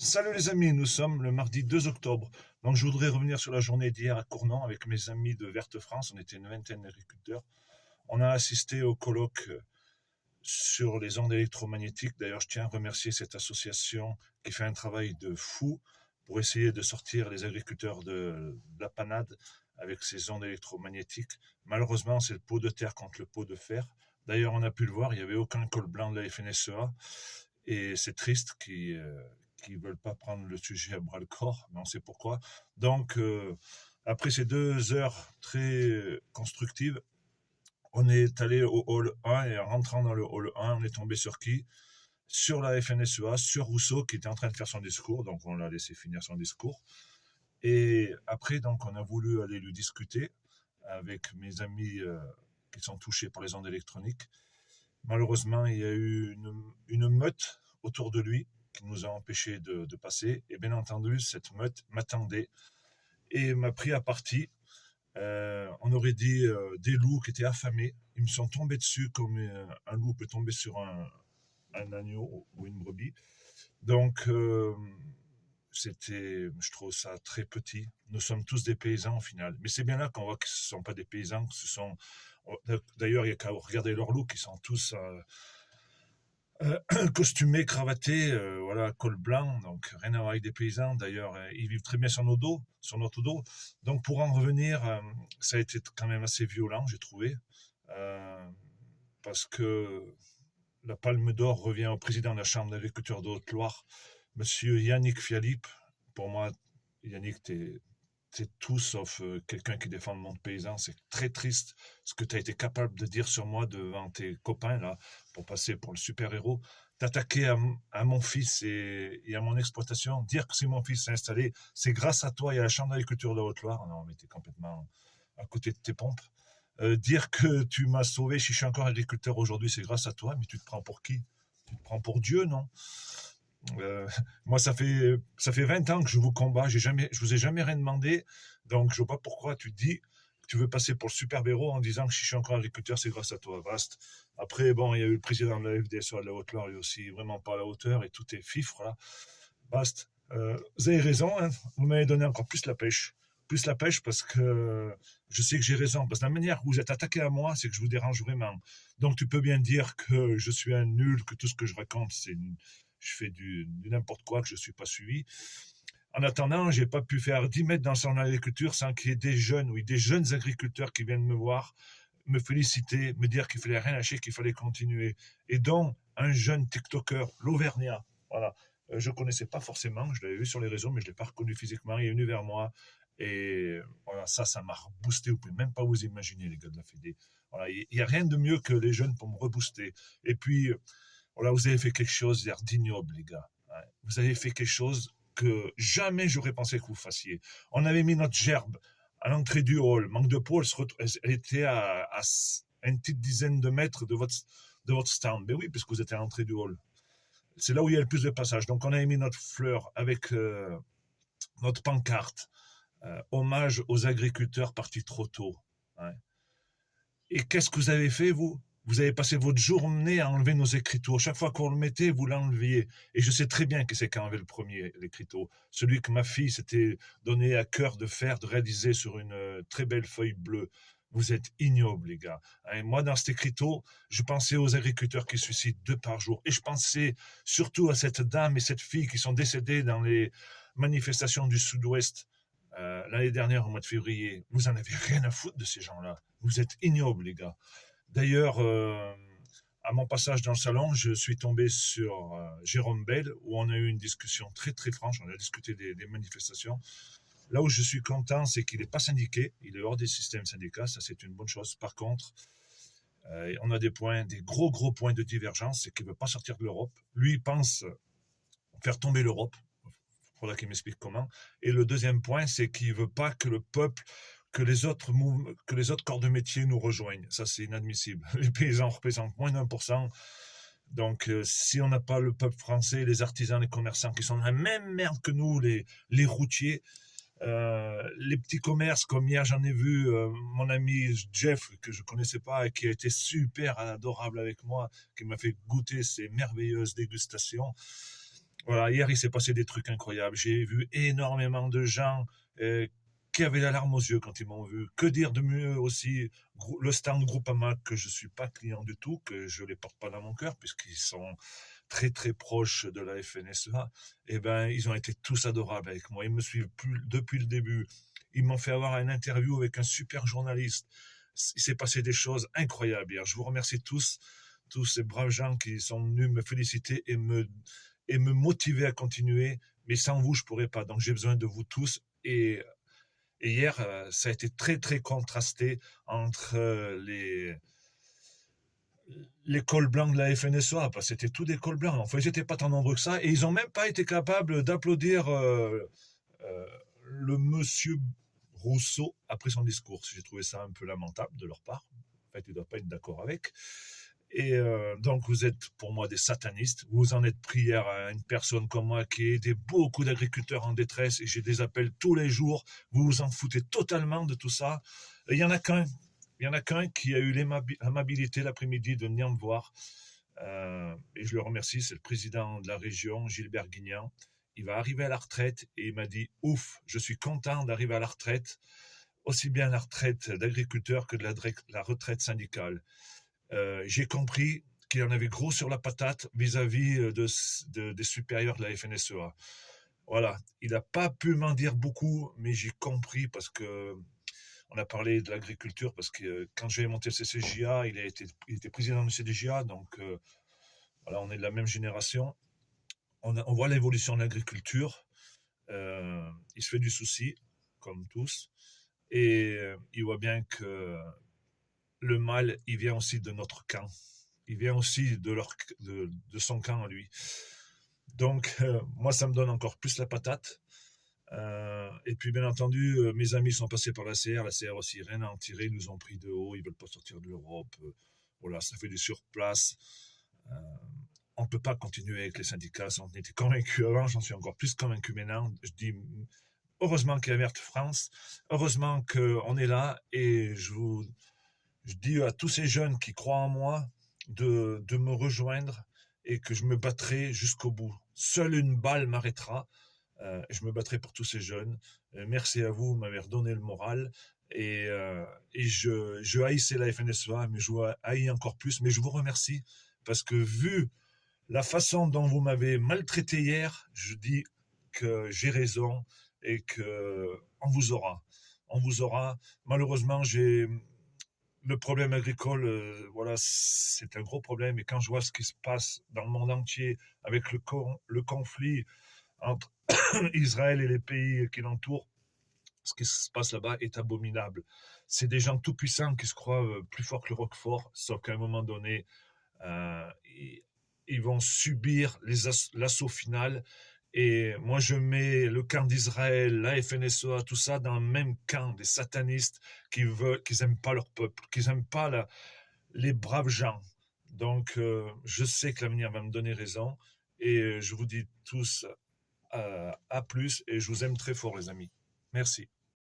Salut les amis, nous sommes le mardi 2 octobre. Donc je voudrais revenir sur la journée d'hier à Cournon avec mes amis de Verte France. On était une vingtaine d'agriculteurs. On a assisté au colloque sur les ondes électromagnétiques. D'ailleurs, je tiens à remercier cette association qui fait un travail de fou pour essayer de sortir les agriculteurs de la panade avec ces ondes électromagnétiques. Malheureusement, c'est le pot de terre contre le pot de fer. D'ailleurs, on a pu le voir, il n'y avait aucun col blanc de la FNSEA. Et c'est triste qu'ils ne veulent pas prendre le sujet à bras le corps, mais on sait pourquoi. Donc, après ces 2 heures très constructives, on est allé au hall 1 et en rentrant dans le hall 1, on est tombé sur qui? Sur la FNSEA, sur Rousseau qui était en train de faire son discours, donc on l'a laissé finir son discours. Et après, donc, on a voulu aller lui discuter avec mes amis qui sont touchés par les ondes électroniques. Malheureusement, il y a eu une meute autour de lui qui nous a empêchés de passer. Et bien entendu, cette meute m'attendait et m'a pris à partie. On aurait dit des loups qui étaient affamés. Ils me sont tombés dessus comme un loup peut tomber sur un agneau ou une brebis. Donc, je trouve ça très petit. Nous sommes tous des paysans au final. Mais c'est bien là qu'on voit que ce ne sont pas des paysans, que ce sont. D'ailleurs, il n'y a qu'à regarder leurs loups qui sont tous costumés, cravatés, voilà, col blanc, donc rien à voir avec des paysans. D'ailleurs, ils vivent très bien sur nos dos, sur notre dos. Donc pour en revenir, ça a été quand même assez violent, j'ai trouvé, euh, parce que la Palme d'Or revient au président de la Chambre d'agriculture de Haute-Loire, Monsieur Yannick Fialip. Pour moi, Yannick, t'es tout sauf quelqu'un qui défend le monde paysan. C'est très triste ce que tu as été capable de dire sur moi devant tes copains, là, pour passer pour le super-héros. T'attaquer à mon fils et à mon exploitation, dire que si mon fils s'est installé, c'est grâce à toi et à la Chambre d'agriculture de Haute-Loire. Non, mais t'es complètement à côté de tes pompes. Dire que tu m'as sauvé, si je suis encore agriculteur aujourd'hui, c'est grâce à toi, mais tu te prends pour qui? Tu te prends pour Dieu, non? Euh, Moi, ça fait 20 ans que je vous combats, je vous ai jamais rien demandé, donc je vois pas pourquoi tu dis que tu veux passer pour le super héros en disant que si je suis encore agriculteur, c'est grâce à toi, vaste. Après, bon, il y a eu le président de la FDSEA de la Haute-Loire, lui aussi, vraiment pas à la hauteur, et tout est fifre, là. Vaste. Vous avez raison, hein, vous m'avez donné encore plus la pêche. Plus la pêche parce que je sais que j'ai raison. Parce que la manière où vous êtes attaqué à moi, c'est que je vous dérange vraiment. Donc tu peux bien dire que je suis un nul, que tout ce que je raconte, je fais du n'importe quoi, que je ne suis pas suivi. En attendant, j'ai pas pu faire 10 mètres dans son agriculture sans qu'il y ait des jeunes, oui, des jeunes agriculteurs qui viennent me voir, me féliciter, me dire qu'il fallait rien lâcher, qu'il fallait continuer. Et donc, un jeune TikToker, l'Auvergnat, voilà. Je connaissais pas forcément, je l'avais vu sur les réseaux, mais je l'ai pas reconnu physiquement. Il est venu vers moi. Et voilà, ça m'a reboosté. Vous pouvez même pas vous imaginer, les gars de la Fédé. Voilà, il n'y a rien de mieux que les jeunes pour me rebooster. Et puis, voilà, vous avez fait quelque chose d'ignoble, les gars. Ouais. Vous avez fait quelque chose que jamais j'aurais pensé que vous fassiez. On avait mis notre gerbe à l'entrée du hall. Manque de peau, elle était à une petite dizaine de mètres de votre stand. Ben oui, puisque vous étiez à l'entrée du hall. C'est là où il y a le plus de passages. Donc on avait mis notre fleur avec notre pancarte. Hommage aux agriculteurs partis trop tôt. Ouais. Et qu'est-ce que vous avez fait, vous? Vous avez passé votre journée à enlever nos écriteaux. Chaque fois qu'on le mettait, vous l'enleviez. Et je sais très bien que c'est qui a enlevé le premier, l'écriteau. Celui que ma fille s'était donné à cœur de faire, de réaliser sur une très belle feuille bleue. Vous êtes ignobles, les gars. Et moi, dans cet écriteau, je pensais aux agriculteurs qui suicident 2 par jour. Et je pensais surtout à cette dame et cette fille qui sont décédées dans les manifestations du Sud-Ouest l'année dernière, au mois de février. Vous en avez rien à foutre de ces gens-là. Vous êtes ignobles, les gars. D'ailleurs, à mon passage dans le salon, je suis tombé sur Jérôme Bell, où on a eu une discussion très très franche. On a discuté des manifestations. Là où je suis content, c'est qu'il n'est pas syndiqué. Il est hors des systèmes syndicats. Ça, c'est une bonne chose. Par contre, on a des gros points de divergence. C'est qu'il ne veut pas sortir de l'Europe. Lui, il pense faire tomber l'Europe. Il faudra qu'il m'explique comment. Et le deuxième point, c'est qu'il ne veut pas que le peuple, que les autres corps de métier nous rejoignent. Ça, c'est inadmissible. Les paysans représentent moins d'1%. Donc, si on n'a pas le peuple français, les artisans, les commerçants qui sont dans la même merde que nous, les routiers, les petits commerces, comme hier j'en ai vu mon ami Jeff, que je connaissais pas et qui a été super adorable avec moi, qui m'a fait goûter ces merveilleuses dégustations. Voilà, hier, il s'est passé des trucs incroyables. J'ai vu énormément de gens qui avaient la larme aux yeux quand ils m'ont vu. Que dire de mieux aussi, le stand Groupama, que je suis pas client du tout, que je les porte pas dans mon cœur, puisqu'ils sont très très proches de la FNSEA. Eh ben, ils ont été tous adorables avec moi. Ils me suivent depuis le début. Ils m'ont fait avoir une interview avec un super journaliste. Il s'est passé des choses incroyables hier. Je vous remercie tous ces braves gens qui sont venus me féliciter et me motiver à continuer. Mais sans vous, je pourrais pas. Donc j'ai besoin de vous tous. Et hier, ça a été très très contrasté entre les cols blancs de la FNSEA, parce que c'était tous des cols blancs. Enfin, ils n'étaient pas tant nombreux que ça, et ils n'ont même pas été capables d'applaudir euh, le monsieur Rousseau après son discours. J'ai trouvé ça un peu lamentable de leur part. En fait, ils ne doivent pas être d'accord avec. Et donc, vous êtes pour moi des satanistes. Vous en êtes pris hier à une personne comme moi qui a aidé beaucoup d'agriculteurs en détresse, et j'ai des appels tous les jours. Vous vous en foutez totalement de tout ça. Il y en a qu'un. Il y en a qu'un qui a eu l'amabilité l'après-midi de venir me voir. Et je le remercie, c'est le président de la région, Gilbert Guignan. Il va arriver à la retraite et il m'a dit « Ouf, je suis content d'arriver à la retraite, aussi bien la retraite d'agriculteur que de la retraite syndicale. » J'ai compris qu'il en avait gros sur la patate vis-à-vis des supérieurs de la FNSEA. Voilà, il n'a pas pu m'en dire beaucoup, mais j'ai compris parce que on a parlé de l'agriculture, parce que quand j'ai monté le CCJA, il était président du CDJA, donc voilà, on est de la même génération. On voit l'évolution de l'agriculture. Il se fait du souci, comme tous, et il voit bien que le mal, il vient aussi de notre camp. Il vient aussi de son camp à lui. Donc, moi, ça me donne encore plus la patate. Et puis, bien entendu, mes amis sont passés par la CR. La CR aussi, rien à en tirer. Ils nous ont pris de haut. Ils veulent pas sortir de l'Europe. Voilà, ça fait du surplace. Euh, on ne peut pas continuer avec les syndicats. On était convaincus avant. J'en suis encore plus convaincu maintenant. Je dis, heureusement qu'il y a Verte France. Heureusement qu'on est là. Et je dis à tous ces jeunes qui croient en moi de me rejoindre et que je me battrai jusqu'au bout. Seule une balle m'arrêtera. Je me battrai pour tous ces jeunes. Merci à vous, vous m'avez redonné le moral. Et je haïssais la FNSEA, mais je vous haïs encore plus. Mais je vous remercie parce que vu la façon dont vous m'avez maltraité hier, je dis que j'ai raison et que on vous aura. On vous aura. Malheureusement, le problème agricole, voilà, c'est un gros problème. Et quand je vois ce qui se passe dans le monde entier avec le conflit entre Israël et les pays qui l'entourent, ce qui se passe là-bas est abominable. C'est des gens tout puissants qui se croient plus forts que le Roquefort, sauf qu'à un moment donné, euh, ils vont subir l'assaut final. Et moi, je mets le camp d'Israël, la FNSEA, tout ça dans le même camp des satanistes qui n'aiment pas leur peuple, qui n'aiment pas les braves gens. Donc, je sais que l'avenir va me donner raison. Et je vous dis tous à plus, et je vous aime très fort, les amis. Merci.